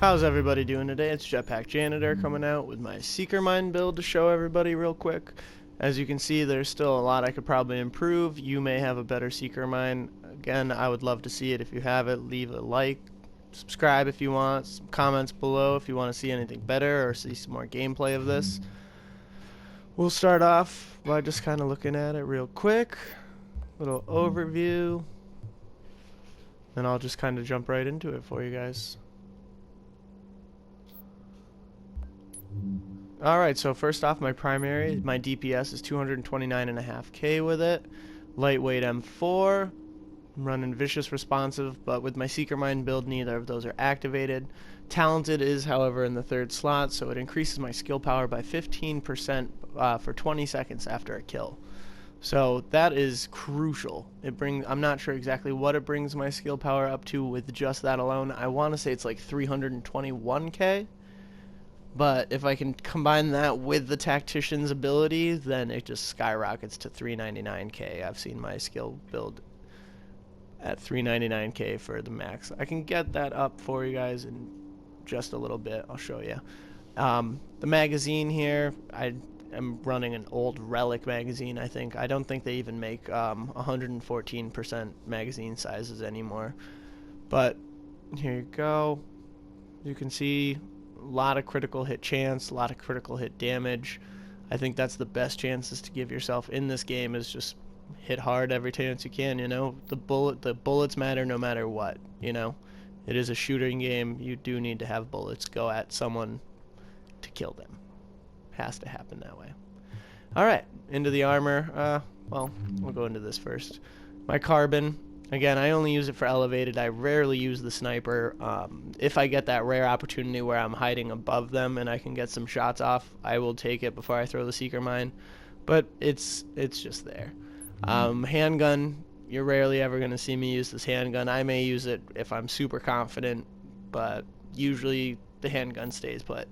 How's everybody doing today? It's Jetpack Janitor coming out with my Seeker Mine build to show everybody real quick. As you can see, there's still a lot I could probably improve. You may have a better Seeker Mine. Again, I would love to see it. If you have it, leave a like, subscribe if you want, some comments below if you want to see anything better or see some more gameplay of this. We'll start off by just kind of looking at it real quick. Little overview. And I'll just kind of jump right into it for you guys. Alright, so first off, my primary, my DPS is 229.5k with it. Lightweight M4. I'm running Vicious Responsive, but with my Seeker Mine build, neither of those are activated. Talented is, however, in the third slot, so it increases my skill power by 15% for 20 seconds after a kill. So that is crucial. I'm not sure exactly what it brings my skill power up to with just that alone. I want to say it's like 321k. But if I can combine that with the Tactician's ability, then it just skyrockets to 399k. I've seen my skill build at 399k for the max. I can get that up for you guys in just a little bit. I'll show you. The magazine here, I am running an old Relic magazine, I think. I don't think they even make 114% magazine sizes anymore. But here you go. You can see a lot of critical hit chance, a lot of critical hit damage. I think that's the best chances to give yourself in this game, is just hit hard every chance you can, you know. The bullets matter no matter what, you know. It is a shooting game. You do need to have bullets go at someone to kill them. Has to happen that way. Alright, into the armor. Well, we'll go into this first. My carbon. Again, I only use it for elevated. I rarely use the sniper. If I get that rare opportunity where I'm hiding above them and I can get some shots off, I will take it before I throw the Seeker Mine. But it's just there. Handgun, you're rarely ever going to see me use this handgun. I may use it if I'm super confident, but usually the handgun stays put.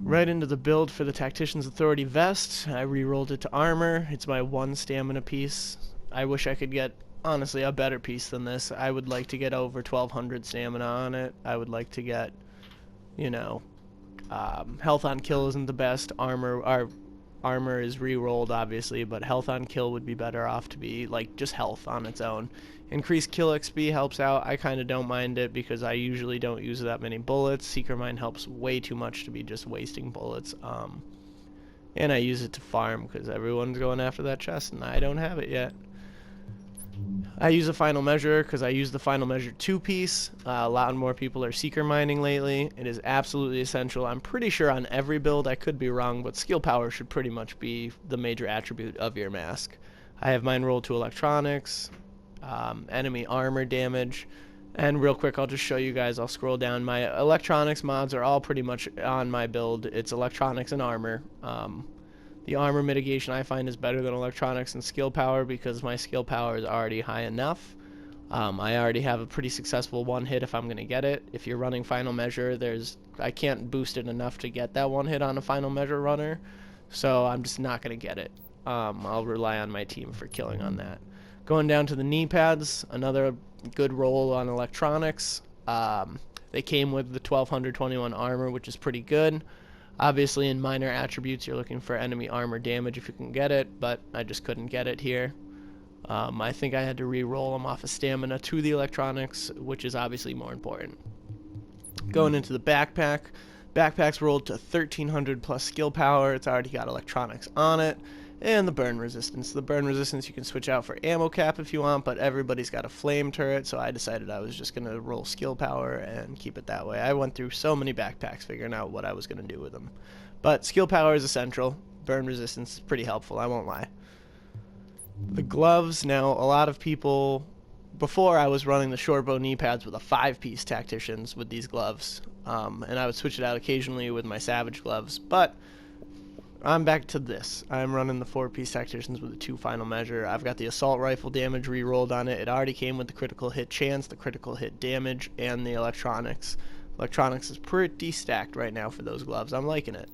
Right into the build for the Tactician's Authority vest. I re-rolled it to armor. It's my one stamina piece. I wish I could get, honestly, a better piece than this. I would like to get over 1200 stamina on it. I would like to get, you know, health on kill isn't the best. Armor is re-rolled, obviously, but health on kill would be better off to be like just health on its own. Increased kill XP helps out. I kind of don't mind it because I usually don't use that many bullets. Seeker Mine helps way too much to be just wasting bullets. And I use it to farm because everyone's going after that chest and I don't have it yet. I use a Final Measure because I use the Final Measure 2-piece. A lot more people are Seeker Mining lately. It is absolutely essential. I'm pretty sure on every build, I could be wrong, but skill power should pretty much be the major attribute of your mask. I have mine rolled to electronics, enemy armor damage, and real quick I'll just show you guys. I'll scroll down. My electronics mods are all pretty much on my build. It's electronics and armor. The armor mitigation I find is better than electronics and skill power because my skill power is already high enough. I already have a pretty successful one hit if I'm going to get it. If you're running Final Measure, I can't boost it enough to get that one hit on a Final Measure runner, so I'm just not going to get it. I'll rely on my team for killing on that. Going down to the knee pads, another good roll on electronics. They came with the 1221 armor, which is pretty good. Obviously, in minor attributes, you're looking for enemy armor damage if you can get it, but I just couldn't get it here. I think I had to re-roll them off of stamina to the electronics, which is obviously more important. Going into the backpack. Backpack's rolled to 1300 plus skill power. It's already got electronics on it. And the burn resistance. The burn resistance you can switch out for ammo cap if you want, but everybody's got a flame turret, so I decided I was just going to roll skill power and keep it that way. I went through so many backpacks figuring out what I was going to do with them. But skill power is essential. Burn resistance is pretty helpful, I won't lie. The gloves, now a lot of people, before I was running the short bow knee pads with a 5-piece Tacticians with these gloves, and I would switch it out occasionally with my Savage gloves, but I'm back to this. I'm running the 4-piece Tacticians with a 2 Final Measure. I've got the assault rifle damage re-rolled on it. It already came with the critical hit chance, the critical hit damage, and the electronics. Electronics is pretty stacked right now for those gloves. I'm liking it.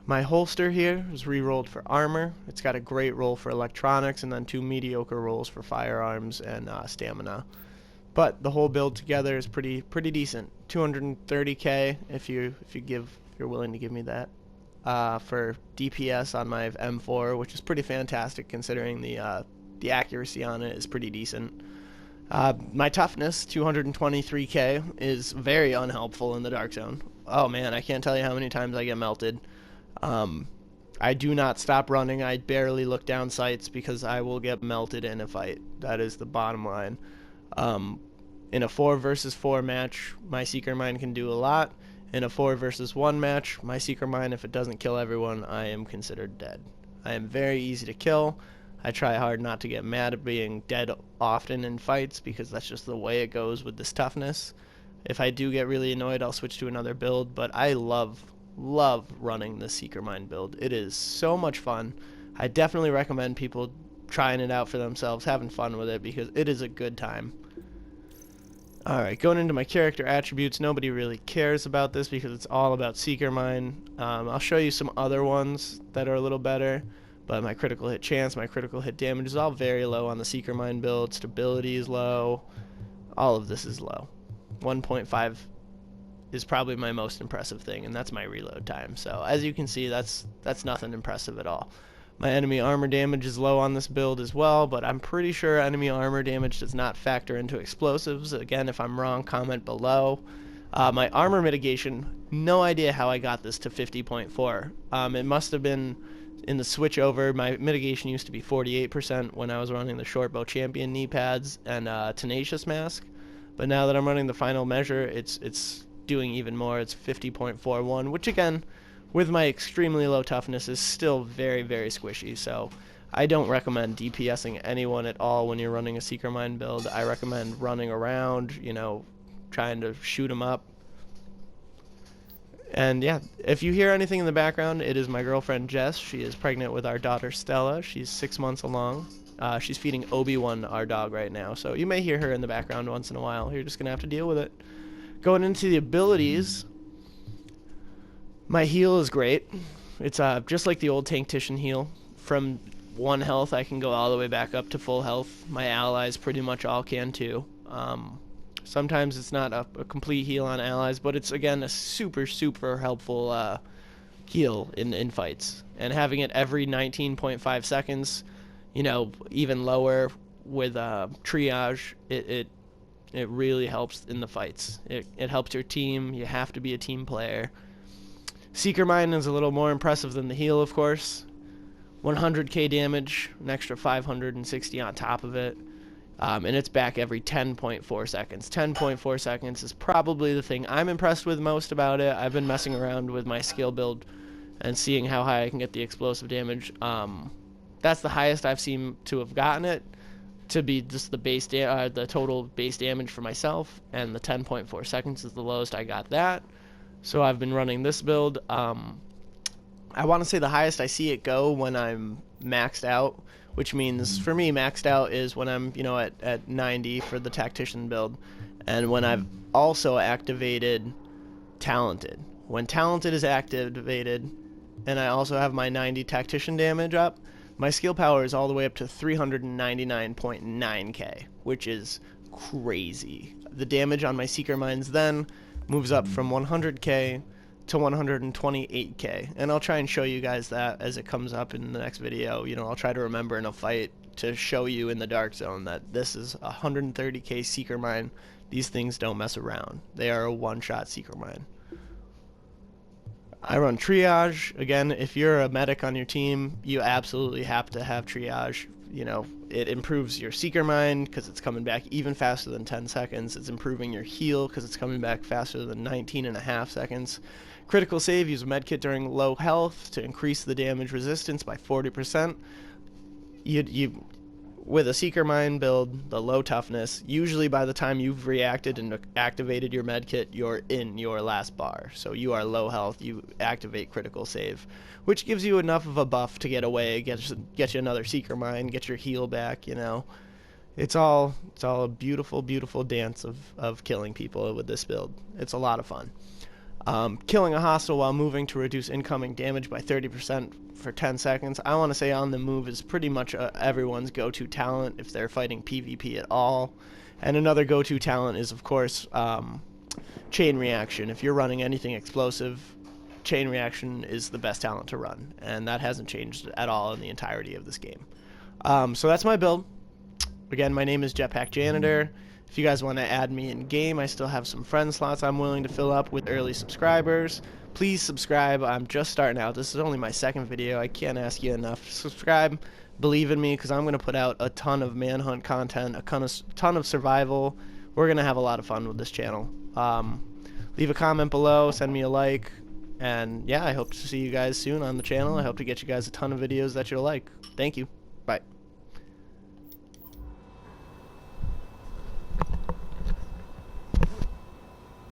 My holster here is re-rolled for armor. It's got a great roll for electronics and then 2 mediocre rolls for firearms and stamina. but the whole build together is pretty decent. 230k if you're willing to give me that for DPS on my M4, which is pretty fantastic considering the accuracy on it is pretty decent. My toughness, 223k, is very unhelpful in the Darkzone. Oh man, I can't tell you how many times I get melted. I do not stop running. I barely look down sights because I will get melted in a fight. That is the bottom line. In a 4 versus 4 match, my Seeker Mine can do a lot. In a 4 versus 1 match, my Seeker Mine, if it doesn't kill everyone, I am considered dead. I am very easy to kill. I try hard not to get mad at being dead often in fights because that's just the way it goes with this toughness. If I do get really annoyed, I'll switch to another build, but I love running the Seeker Mine build. It is so much fun. I definitely recommend people trying it out for themselves, having fun with it, because it is a good time. Alright, going into my character attributes, nobody really cares about this because it's all about Seeker Mine. I'll show you some other ones that are a little better, but my critical hit chance, my critical hit damage is all very low on the Seeker Mine build. Stability is low. All of this is low. 1.5 is probably my most impressive thing, and that's my reload time. So as you can see, that's nothing impressive at all. My enemy armor damage is low on this build as well, but I'm pretty sure enemy armor damage does not factor into explosives. Again, if I'm wrong, comment below. My armor mitigation, no idea how I got this to 50.4. It must have been in the switch over. My mitigation used to be 48% when I was running the Shortbow Champion knee pads and Tenacious Mask, but now that I'm running the final measure, it's doing even more. It's 50.41, which again, with my extremely low toughness, is still very squishy. So I don't recommend DPSing anyone at all when you're running a Seeker Mine build. I recommend running around, you know, trying to shoot them up. And yeah, if you hear anything in the background, it is my girlfriend Jess. She is pregnant with our daughter Stella. She's 6 months along. She's feeding Obi-Wan, our dog, right now, so you may hear her in the background once in a while. You're just gonna have to deal with it. Going into the abilities, my heal is great. It's just like the old Tanktician heal. From 1 health, I can go all the way back up to full health. My allies pretty much all can too. Sometimes it's not a complete heal on allies, but it's, again, a super helpful heal in fights. And having it every 19.5 seconds, you know, even lower with triage, it really helps in the fights. It helps your team. You have to be a team player. Seeker Mine is a little more impressive than the heal, of course. 100k damage, an extra 560 on top of it. And it's back every 10.4 seconds. 10.4 seconds is probably the thing I'm impressed with most about it. I've been messing around with my skill build and seeing how high I can get the explosive damage. That's the highest I've seen to have gotten it, to be just the total base damage for myself, and the 10.4 seconds is the lowest I got that. So I've been running this build. I want to say the highest I see it go when I'm maxed out, which means for me maxed out is when I'm, you know, at 90 for the Tactician build, and when I've also activated Talented. When Talented is activated and I also have my 90 Tactician damage up, my skill power is all the way up to 399.9k, which is crazy. The damage on my Seeker Mines then moves up from 100k to 128k, and I'll try and show you guys that as it comes up in the next video. You know, I'll try to remember in a fight to show you in the Darkzone that this is a 130k Seeker Mine. These things don't mess around. They are a one-shot Seeker Mine. I run triage. Again, if you're a medic on your team, you absolutely have to have triage. You know, it improves your Seeker Mine because it's coming back even faster than 10 seconds. It's improving your heal because it's coming back faster than 19.5 seconds. Critical save, use a medkit during low health to increase the damage resistance by 40%. With a Seeker Mine build, the low toughness, usually by the time you've reacted and activated your medkit, you're in your last bar. So you are low health, you activate critical save, which gives you enough of a buff to get away, get you another Seeker Mine, get your heal back, you know. It's all a beautiful dance of killing people with this build. It's a lot of fun. Killing a hostile while moving to reduce incoming damage by 30% for 10 seconds. I want to say on the move is pretty much everyone's go-to talent if they're fighting PvP at all. And another go-to talent is, of course, chain reaction. If you're running anything explosive, chain reaction is the best talent to run, and that hasn't changed at all in the entirety of this game. So that's my build. Again, my name is Jetpack Janitor. If you guys want to add me in game, I still have some friend slots I'm willing to fill up with early subscribers. Please subscribe. I'm just starting out. This is only my second video. I can't ask you enough. Subscribe. Believe in me, because I'm going to put out a ton of manhunt content, a ton of survival. We're going to have a lot of fun with this channel. Leave a comment below. Send me a like. And yeah, I hope to see you guys soon on the channel. I hope to get you guys a ton of videos that you'll like. Thank you. Bye.